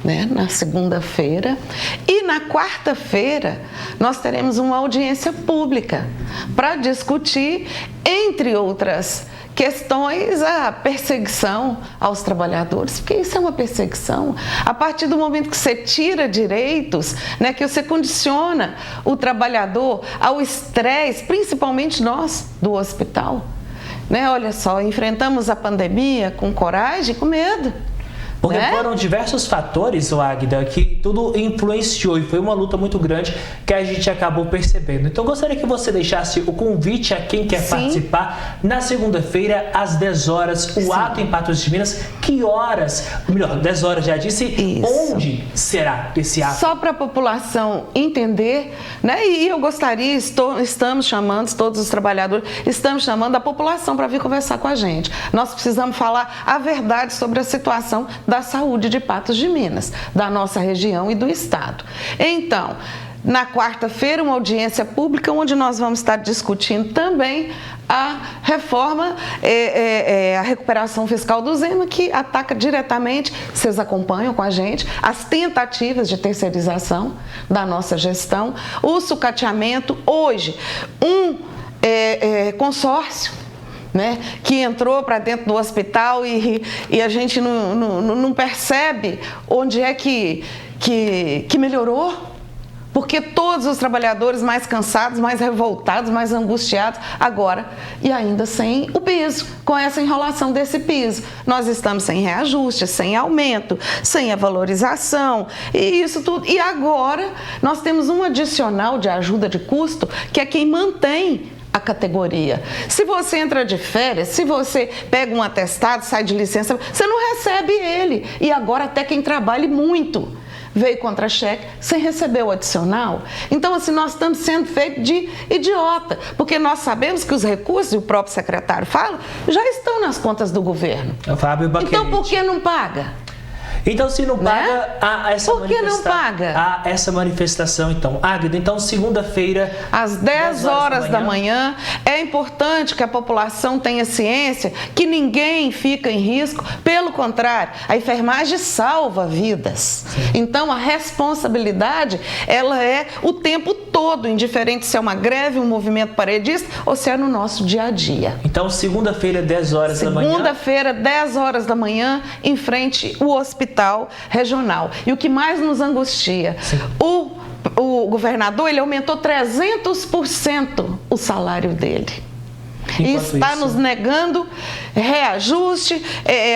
né, na segunda-feira, e na quarta-feira nós teremos uma audiência pública para discutir, entre outras questões, a perseguição aos trabalhadores, porque isso é uma perseguição. A partir do momento que você tira direitos, né, que você condiciona o trabalhador ao estresse, principalmente nós do hospital, né? Olha só, enfrentamos a pandemia com coragem e com medo. Porque foram diversos fatores, Águida, que tudo influenciou e foi uma luta muito grande que a gente acabou percebendo. Então, gostaria que você deixasse o convite a quem quer participar na segunda-feira, às 10 horas, o ato em Patos de Minas. Que horas, melhor, 10 horas já disse, onde será esse ato? Só para a população entender, né? E eu gostaria, estamos chamando todos os trabalhadores, estamos chamando a população para vir conversar com a gente. Nós precisamos falar a verdade sobre a situação da saúde de Patos de Minas, da nossa região e do estado. Então, na quarta-feira, uma audiência pública onde nós vamos estar discutindo também a reforma, a recuperação fiscal do Zema, que ataca diretamente, vocês acompanham com a gente, as tentativas de terceirização da nossa gestão, o sucateamento. Hoje, consórcio, né, que entrou para dentro do hospital e a gente não percebe onde é que melhorou. Porque todos os trabalhadores mais cansados, mais revoltados, mais angustiados, agora, e ainda sem o piso, com essa enrolação desse piso. Nós estamos sem reajuste, sem aumento, sem a valorização, e isso tudo. E agora, nós temos um adicional de ajuda de custo, que é quem mantém a categoria. Se você entra de férias, se você pega um atestado, sai de licença, você não recebe ele. E agora até quem trabalhe muito veio contra-cheque sem receber o adicional. Então, assim, nós estamos sendo feitos de idiota, porque nós sabemos que os recursos, e o próprio secretário fala, já estão nas contas do governo. Então, por que não paga? Então, se não paga, há essa Por que não paga? Há essa manifestação, então. Águida, então, segunda-feira, às 10 horas da manhã, é importante que a população tenha ciência que ninguém fica em risco. Pelo contrário, a enfermagem salva vidas. Sim. Então, a responsabilidade, ela é o tempo todo, indiferente se é uma greve, um movimento paredista ou se é no nosso dia a dia. Então, segunda-feira, 10 horas da manhã. Segunda-feira, 10 horas da manhã, em frente ao Hospital Regional. E o que mais nos angustia, o governador, ele aumentou 300% o salário dele. E está nos negando reajuste,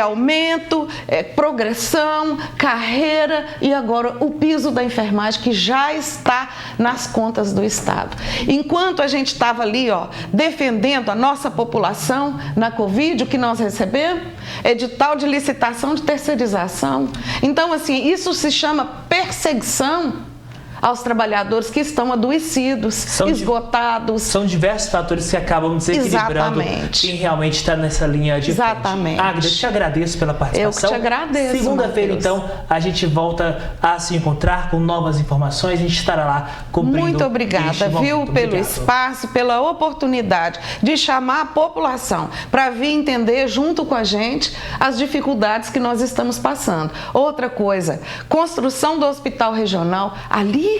aumento, progressão, carreira e agora o piso da enfermagem que já está nas contas do Estado. Enquanto a gente estava ali, defendendo a nossa população na Covid, o que nós recebemos? Edital de licitação de terceirização. Então, assim, isso se chama perseguição aos trabalhadores que estão adoecidos, esgotados. São diversos fatores que acabam desequilibrando quem realmente está nessa linha de frente. Águida, eu te agradeço pela participação. Eu que te agradeço. Segunda-feira, então, a gente volta a se encontrar com novas informações. A gente estará lá cumprindo. Muito obrigada, pelo espaço, pela oportunidade de chamar a população para vir entender junto com a gente as dificuldades que nós estamos passando. Outra coisa, construção do Hospital Regional, ali,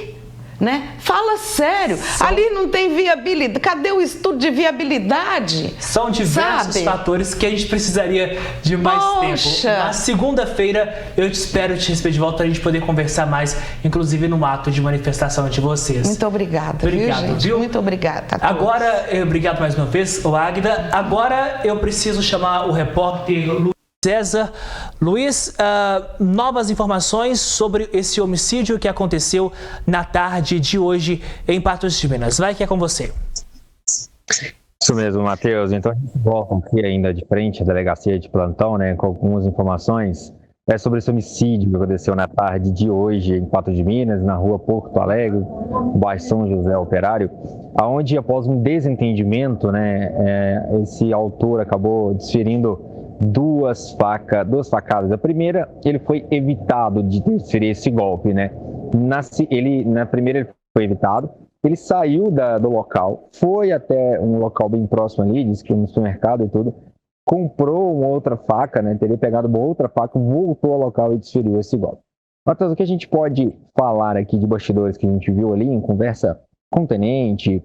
né? Fala sério, ali não tem viabilidade. Cadê o estudo de viabilidade? São diversos fatores que a gente precisaria de mais tempo. Na segunda-feira eu espero te receber de volta para a gente poder conversar mais, inclusive no ato de manifestação de vocês. Muito obrigada. Obrigado, viu? Muito obrigada. Agora, obrigado mais uma vez, Águida. Agora eu preciso chamar o repórter César. Luiz, novas informações sobre esse homicídio que aconteceu na tarde de hoje em Patos de Minas. Vai que é com você. Isso mesmo, Matheus. Então a gente volta aqui ainda de frente à delegacia de plantão, né, com algumas informações sobre esse homicídio que aconteceu na tarde de hoje em Patos de Minas, na rua Porto Alegre, bairro São José Operário, aonde após um desentendimento, né, esse autor acabou desferindo duas facadas. A primeira, ele foi evitado de desferir esse golpe, né? Na primeira ele foi evitado, ele saiu do local, foi até um local bem próximo ali, disse que no supermercado e tudo, comprou uma outra faca, né? Teria pegado uma outra faca, voltou ao local e desferiu esse golpe. Matheus, o que a gente pode falar aqui de bastidores que a gente viu ali em conversa com o tenente,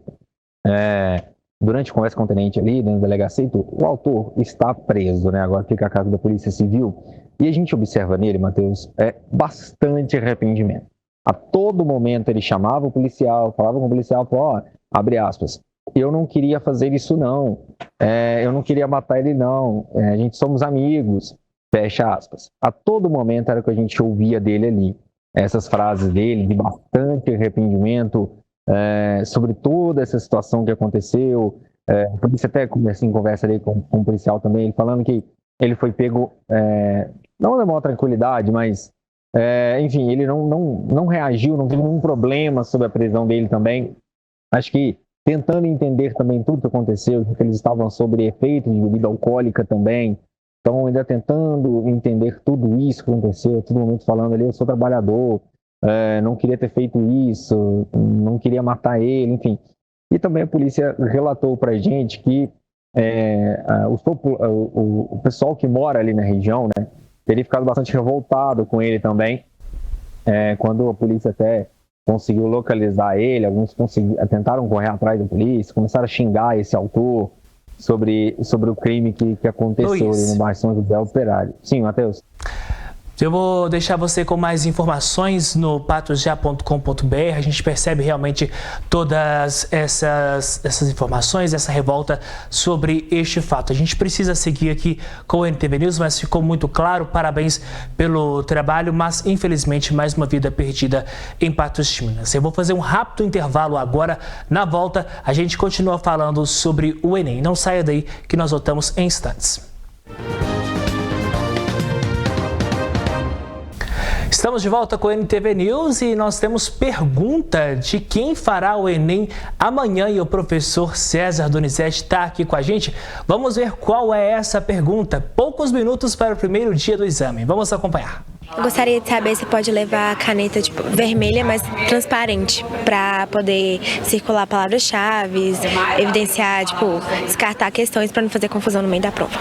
durante a conversa com o tenente ali, dentro da delegacia, o autor está preso, né? Agora fica a cargo da Polícia Civil. E a gente observa nele, Matheus, bastante arrependimento. A todo momento ele chamava o policial, falava com o policial, falou, abre aspas, eu não queria fazer isso não, eu não queria matar ele não, a gente somos amigos, fecha aspas. A todo momento era o que a gente ouvia dele ali, essas frases dele de bastante arrependimento, sobre toda essa situação que aconteceu. A polícia até conversa ali com o policial também, ele falando que ele foi pego, não de maior tranquilidade, mas enfim, ele não reagiu, não teve nenhum problema sobre a prisão dele também. Acho que tentando entender também tudo que aconteceu, que eles estavam sob efeito de bebida alcoólica também, então ainda tentando entender tudo isso que aconteceu, todo momento falando ali, eu sou trabalhador, não queria ter feito isso, não queria matar ele, enfim. E também a polícia relatou para a gente que o pessoal que mora ali na região, né, teria ficado bastante revoltado com ele também, quando a polícia até conseguiu localizar ele. Alguns tentaram correr atrás da polícia, começaram a xingar esse autor sobre o crime que aconteceu ali no bairro São José Operário. Sim, Matheus. Eu vou deixar você com mais informações no patrosja.com.br. A gente percebe realmente todas essas informações, essa revolta sobre este fato. A gente precisa seguir aqui com o NTV News, mas ficou muito claro. Parabéns pelo trabalho, mas infelizmente mais uma vida perdida em Patos de Minas. Eu vou fazer um rápido intervalo agora. Na volta, a gente continua falando sobre o Enem. Não saia daí que nós voltamos em instantes. Estamos de volta com o NTV News e nós temos pergunta de quem fará o Enem amanhã e o professor César Donizete está aqui com a gente. Vamos ver qual é essa pergunta. Poucos minutos para o primeiro dia do exame. Vamos acompanhar. Eu gostaria de saber se pode levar a caneta vermelha, mas transparente, para poder circular palavras-chave, evidenciar, descartar questões para não fazer confusão no meio da prova.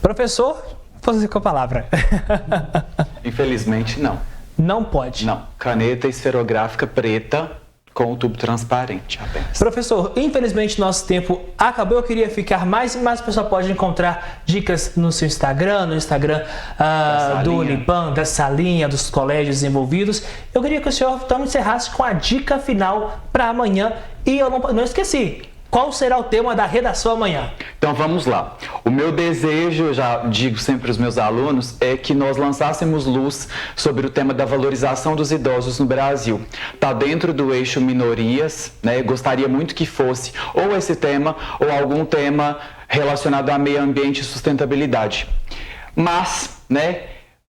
Professor, você com a palavra. Infelizmente, não. Não pode? Não. Caneta esferográfica preta com o tubo transparente apenas. Professor, infelizmente nosso tempo acabou. Eu queria ficar mais, mas o pessoal pode encontrar dicas no seu Instagram, no Instagram do Unipam, da Salinha, dos colégios envolvidos. Eu queria que o senhor então encerrasse com a dica final para amanhã. E eu não esqueci. Qual será o tema da redação amanhã? Então vamos lá. O meu desejo, eu já digo sempre aos meus alunos, é que nós lançássemos luz sobre o tema da valorização dos idosos no Brasil. Está dentro do eixo minorias, né? Eu gostaria muito que fosse ou esse tema ou algum tema relacionado a meio ambiente e sustentabilidade. Mas, né,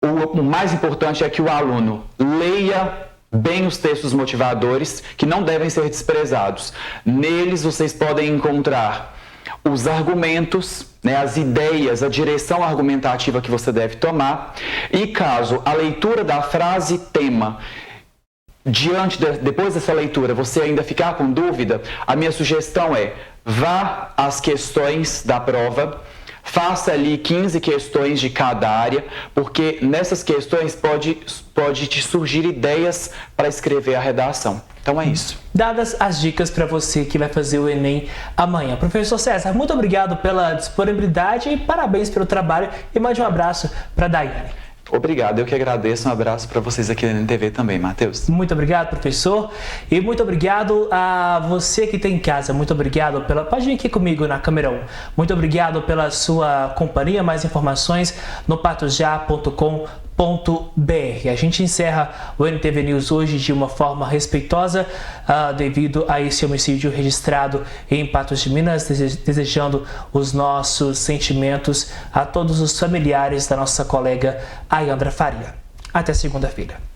o mais importante é que o aluno leia bem os textos motivadores, que não devem ser desprezados. Neles vocês podem encontrar os argumentos, né, as ideias, a direção argumentativa que você deve tomar. E caso a leitura da frase tema, depois dessa leitura, você ainda ficar com dúvida, a minha sugestão é: vá às questões da prova, faça ali 15 questões de cada área, porque nessas questões pode te surgir ideias para escrever a redação. Então é isso. Dadas as dicas para você que vai fazer o Enem amanhã. Professor César, muito obrigado pela disponibilidade e parabéns pelo trabalho. E mande um abraço para a Daiane. Obrigado, eu que agradeço. Um abraço para vocês aqui na NTV também, Matheus. Muito obrigado, professor. E muito obrigado a você que está em casa. Muito obrigado pela... Pode vir aqui comigo na câmera 1. Muito obrigado pela sua companhia. Mais informações no patrosja.com.br. A gente encerra o NTV News hoje de uma forma respeitosa devido a esse homicídio registrado em Patos de Minas, desejando os nossos sentimentos a todos os familiares da nossa colega Ayandra Faria. Até segunda-feira.